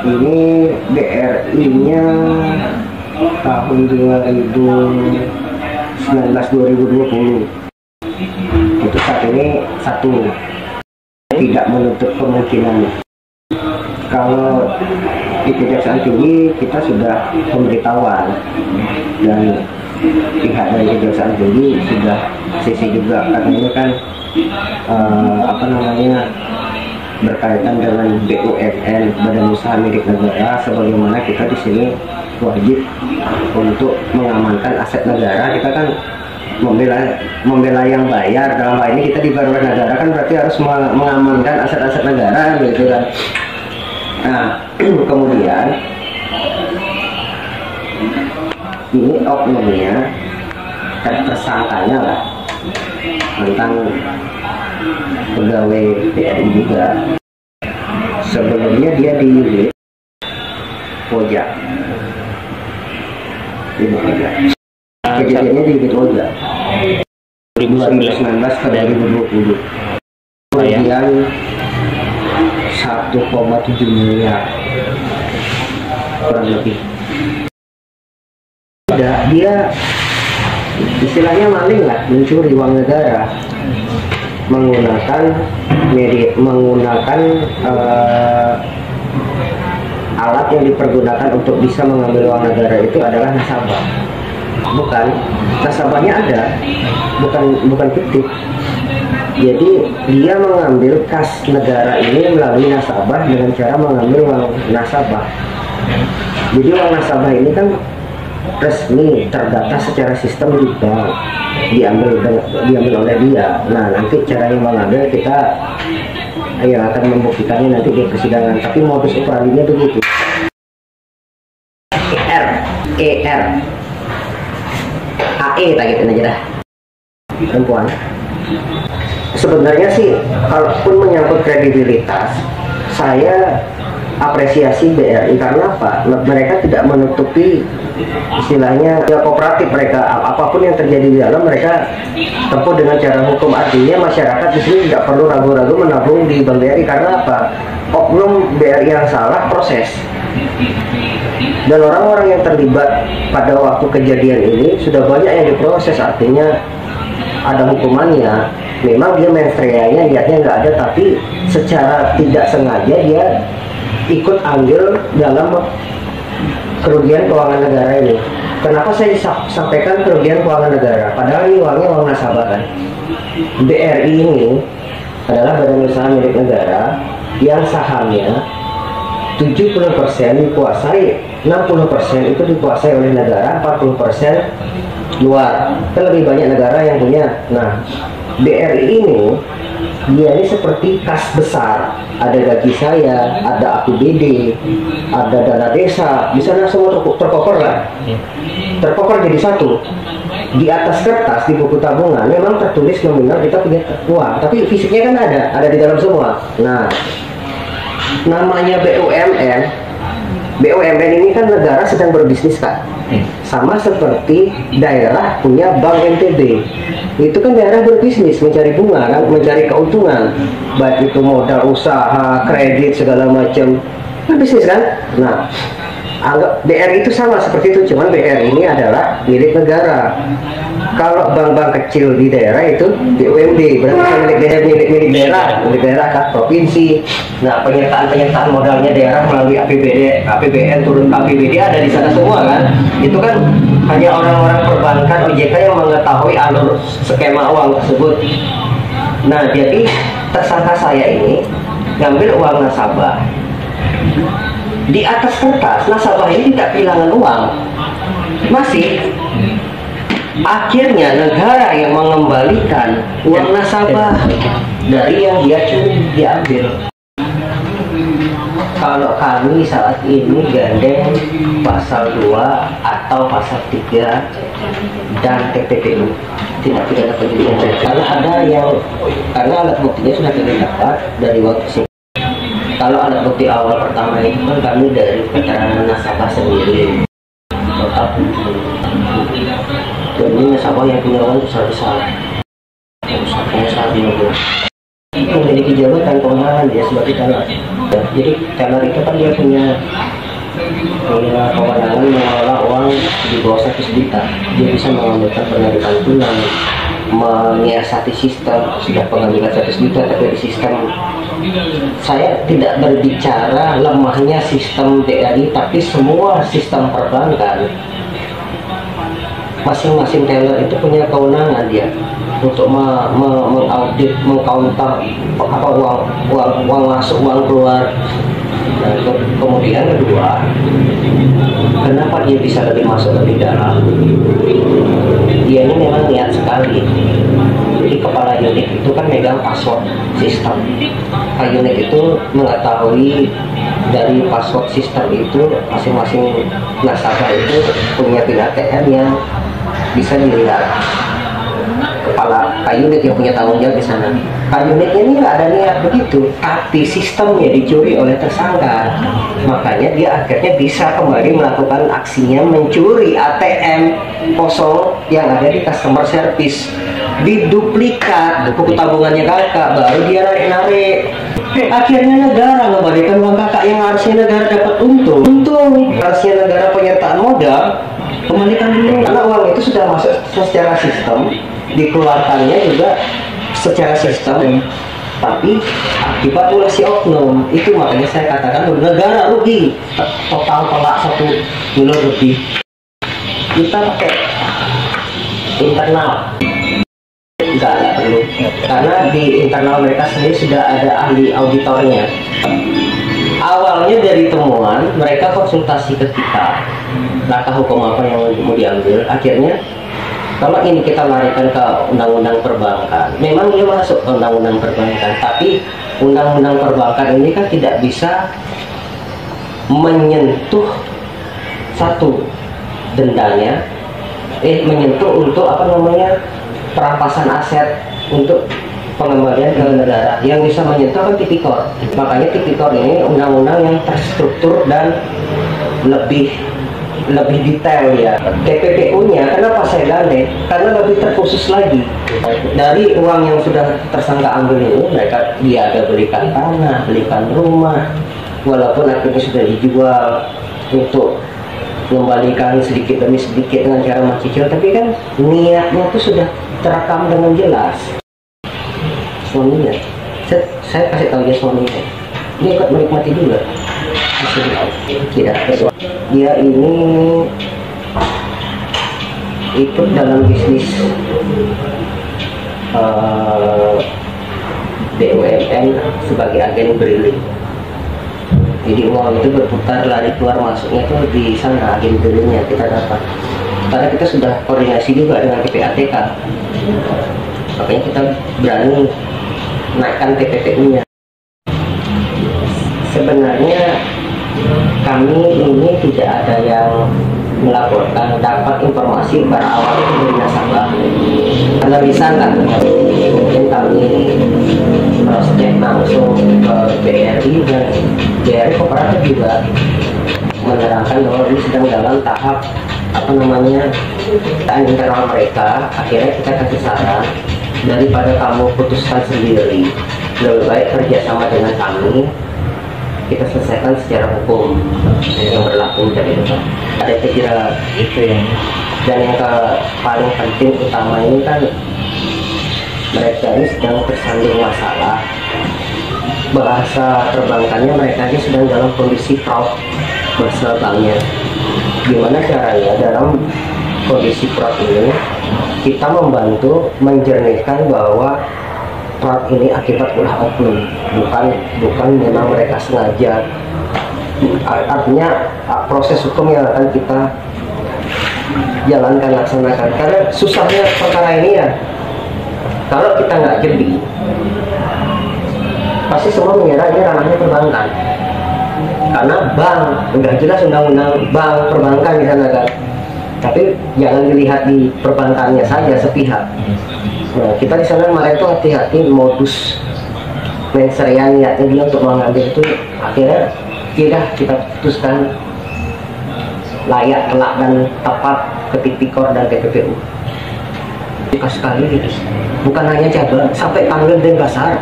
Ini BRI-nya tahun 2019-2020. Itu saat ini satu, tidak menutup kemungkinan. Kalau di Kejaksaan Tinggi kita sudah pemberitahuan dan pihak dari Kejaksaan Tinggi sudah CC juga, karena ini kan berkaitan dengan BUMN, Badan Usaha Milik Negara. Sebagaimana kita di sini wajib untuk mengamankan aset negara, kita kan membela yang bayar. Dalam hal ini kita di Badan Negara kan berarti harus mengamankan aset-aset negara, gitu kan. Nah, kemudian ini oknumnya, tersangkanya lah tentang pegawai BRI juga. Sebelumnya dia di unit Pojak, kejadiannya di unit Pojak 2019 ke 2020, kemudian 1,7 miliar kurang lebih. Dia istilahnya maling lah, mencuri uang negara menggunakan alat yang dipergunakan untuk bisa mengambil uang negara itu adalah nasabah. Nasabahnya ada, bukan fiktif. Jadi dia mengambil kas negara ini melalui nasabah dengan cara mengambil uang nasabah. Jadi uang nasabah ini kan resmi terdata secara sistem di bank, diambil oleh dia. Nah, nanti caranya mengambil kita yang akan membuktikannya nanti di persidangan. Tapi modus operandinya begitu. AE tak gitu aja dah. Perempuan. Sebenarnya sih, kalaupun menyangkut kredibilitas, saya apresiasi BRI karena apa? Mereka tidak menutupi istilahnya ya kooperatif mereka, apapun yang terjadi di dalam mereka tempuh dengan cara hukum. Artinya masyarakat di sini tidak perlu ragu-ragu menabung di Bank BRI. Karena apa? Oknum BRI yang salah proses, dan orang-orang yang terlibat pada waktu kejadian ini sudah banyak yang diproses. Artinya ada hukumannya. Memang dia menstreanya lihatnya nggak ada, tapi secara tidak sengaja dia ikut andil dalam kerugian keuangan negara ini. Kenapa saya sampaikan kerugian keuangan negara? Padahal ini uangnya uang nasabah kan. BRI ini adalah Badan Usaha Milik Negara yang sahamnya 70% dikuasai, 60% itu dikuasai oleh negara, 40% luar. Kan lebih banyak negara yang punya. Nah, BRI ini dia ini seperti kas besar, ada gaji saya, ada APBD, ada dana desa, di sana semua terkoper lah, terkoper jadi satu. Di atas kertas di buku tabungan memang tertulis nominal kita punya uang, tapi fisiknya kan ada di dalam semua. Nah, namanya BUMN. BUMN ini kan negara sedang berbisnis kan, sama seperti daerah punya Bank NTB. Itu kan daerah berbisnis, mencari bunga kan, mencari keuntungan, baik itu modal usaha, kredit segala macam, kan bisnis kan. Nah, anggap BRI itu sama seperti itu, cuman BRI ini adalah milik negara. Kalau bank-bank kecil di daerah itu BUMD, berarti milik daerah kan, provinsi. Nah, penyertaan modalnya daerah melalui APBN turun ke APBD ada di sana semua kan. Itu kan hanya orang-orang perbankan OJK yang mengetahui alur skema uang tersebut. Nah, jadi tersangka saya ini ngambil uang nasabah. Di atas kertas nasabah ini tidak kehilangan uang, masih. Akhirnya negara yang mengembalikan uang nasabah dari yang dia curi, diambil. Kalau kami saat ini gandeng pasal 2 atau pasal 3 dan TPPU tindak pidana pencucian uang, karena alat buktinya sudah kami dapat dari uang tersebut. Kalau alat bukti awal pertama itu kan kami dari keterangan nasabah sendiri, total dan ini nasabah yang punya uang besar-besar, pengusaha memiliki jabatan kewenangan dia sebagai teller. Jadi teller itu kan dia punya kewenangan mengelola uang di bawah 100 juta. Dia bisa mengambilkan penarikan tunai, menyiasati sistem sudah pengambilan 100 juta, tapi di sistem saya tidak berbicara lemahnya sistem BRI, tapi semua sistem perbankan masing-masing teller itu punya kewenangan dia untuk mengaudit, mengcounter apa uang masuk, uang keluar. Nah, kemudian kedua, kenapa dia bisa lebih masuk lebih dalam? Dia ini memang niat sekali. Jadi kepala unit itu kan megang password sistem. Unit itu mengetahui dari password sistem itu masing-masing nasabah itu punya PIN ATM yang bisa dilihat. Kepala unit yang punya tanggung jawab di sana. Unitnya ini nggak ada niat begitu, tapi sistemnya dicuri oleh tersangka. Makanya dia akhirnya bisa kembali melakukan aksinya mencuri ATM kosong yang ada di customer service, diduplikat buku tabungannya kakak, baru dia narik-narik. Akhirnya negara mengembalikan uang kakak yang harusnya negara dapat untung. Harusnya negara penyertaan modal, kembalikan dulu karena uang itu sudah masuk secara sistem, dikeluarkannya juga secara sistem, tapi akibat ulah si oknum itu. Makanya saya katakan negara rugi total tolak 1 miliar lebih. Kita pakai internal nggak perlu, karena di internal mereka sendiri sudah ada ahli auditornya. Awalnya dari temuan mereka konsultasi ke kita, langkah hukum apa yang mau diambil. Akhirnya kalau ini kita larikan ke undang-undang perbankan, memang dia masuk ke undang-undang perbankan, tapi undang-undang perbankan ini kan tidak bisa menyentuh satu dendanya, menyentuh untuk apa namanya perampasan aset untuk pengembalian ke negara. Yang bisa menyentuh kan tipikor. Makanya tipikor ini undang-undang yang terstruktur dan lebih detail ya. TPPU-nya kenapa saya gandeng? Karena lebih terkhusus lagi. Dari uang yang sudah tersangka ambil ini, dia ada belikan tanah, belikan rumah, walaupun akhirnya sudah dijual untuk mengembalikan sedikit demi sedikit dengan cara mencicil, tapi kan niatnya itu sudah terekam dengan jelas. Suaminya, saya kasih tahu dia suaminya, dia ikut menikmati juga. Tidak, dia ini ikut dalam bisnis BUMN sebagai agen briling. Jadi uang itu berputar, lari keluar masuknya tuh di sana, agen brillingnya kita dapat. Karena kita sudah koordinasi juga dengan PPATK, makanya kita berani naikkan TPPU-nya. Sebenarnya kami ini tidak ada yang melaporkan, dapat informasi pada awal itu dari nasabah. Karena bisa kan, mungkin kami cross check langsung ke BRI, dan BRI kooperatif juga menerangkan bahwa ini sedang dalam tahap apa namanya internal mereka. Akhirnya kita kasih saran, daripada kamu putuskan sendiri, lebih baik kerjasama dengan kami, kita selesaikan secara hukum yang berlaku dari depan. Ada kira itu ya. Dan yang paling penting utama ini kan mereka ini sedang tersandung masalah. Bahasa perbankannya mereka ini sedang dalam kondisi fraud bahasa banknya. Gimana caranya dalam kondisi fraud ini kita membantu menjernihkan bahwa fraud ini akibat ulah oknum, bukan memang mereka sengaja. Artinya proses hukum yang akan kita jalankan, laksanakan. Karena susahnya perkara ini ya, kalau kita nggak jeli, pasti semua mengira ini ranahnya perbankan. Karena bank udah jelas undang-undang bank perbankan di sana kan. Tapi jangan dilihat di perbankannya saja sepihak. Nah, kita di sana kemarin tuh hati-hati modus menserian niatnya dia untuk mengambil itu, akhirnya tidak kita putuskan layak, telak dan tepat ke Tipikor dan TPPU. Sekali gitu. Bukan hanya cabang, sampai tanggal Denpasar.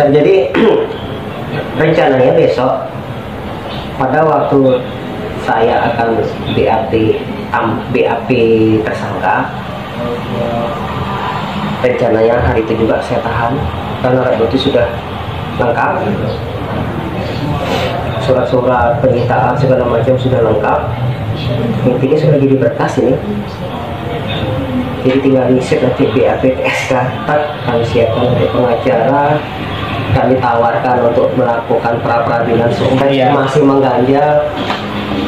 Jadi rencananya besok pada waktu saya akan BAP tersangka, rencananya hari itu juga saya tahan karena alat bukti sudah lengkap, surat-surat penyitaan segala macam sudah lengkap, intinya sudah jadi berkas ini. Jadi tinggal ngisi nanti BAP SK, kami siapkan untuk pengacara, kami tawarkan untuk melakukan pra-peradilan masih mengganjal.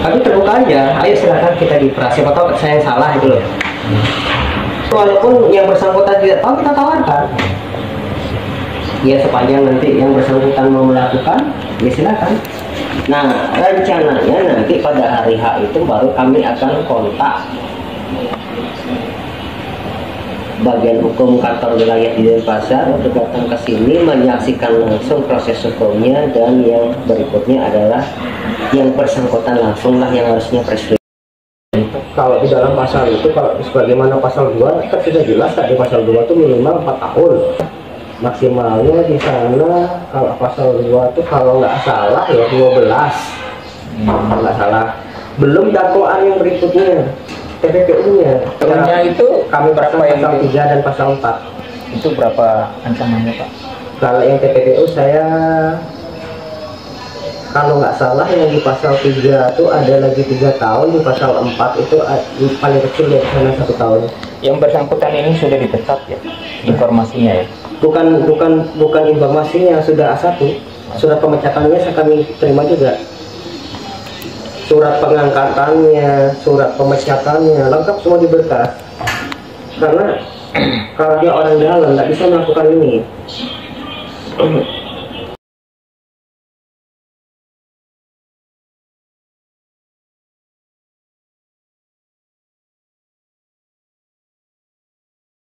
Kami terbuka aja, ayo silakan kita diperas, siapa tahu saya yang salah itu loh. Walaupun yang bersangkutan tidak tahu, kita tawarkan. Ya sepanjang nanti yang bersangkutan mau melakukan, ya silakan. Nah rencananya nanti pada hari H itu baru kami akan kontak bagian hukum kantor wilayah di Denpasar untuk datang ke sini menyaksikan langsung proses hukumnya, dan yang berikutnya adalah yang bersangkutan langsung lah yang harusnya press release. Kalau di dalam pasal itu, kalau sebagaimana pasal 2 kan sudah jelas di pasal 2 itu minimal 4 tahun maksimalnya di sana. Kalau pasal 2 itu kalau nggak salah ya 12, nggak salah. Belum dakwaan yang berikutnya TPPU-nya. Tahunnya itu kami berapa yang pasal 3 dan pasal 4. Itu berapa ancamannya Pak? Kalau yang TPPU saya kalau nggak salah yang di pasal 3 itu ada lagi 3 tahun, di pasal 4 itu paling kecil ya sana 1 tahun. Yang bersangkutan ini sudah dipecat ya informasinya ya? Bukan informasinya, sudah A1, surat pemecatannya kami terima juga. Surat pengangkatannya, surat pemecatannya, lengkap semua di berkas. Karena kalau dia orang dalam nggak bisa melakukan ini.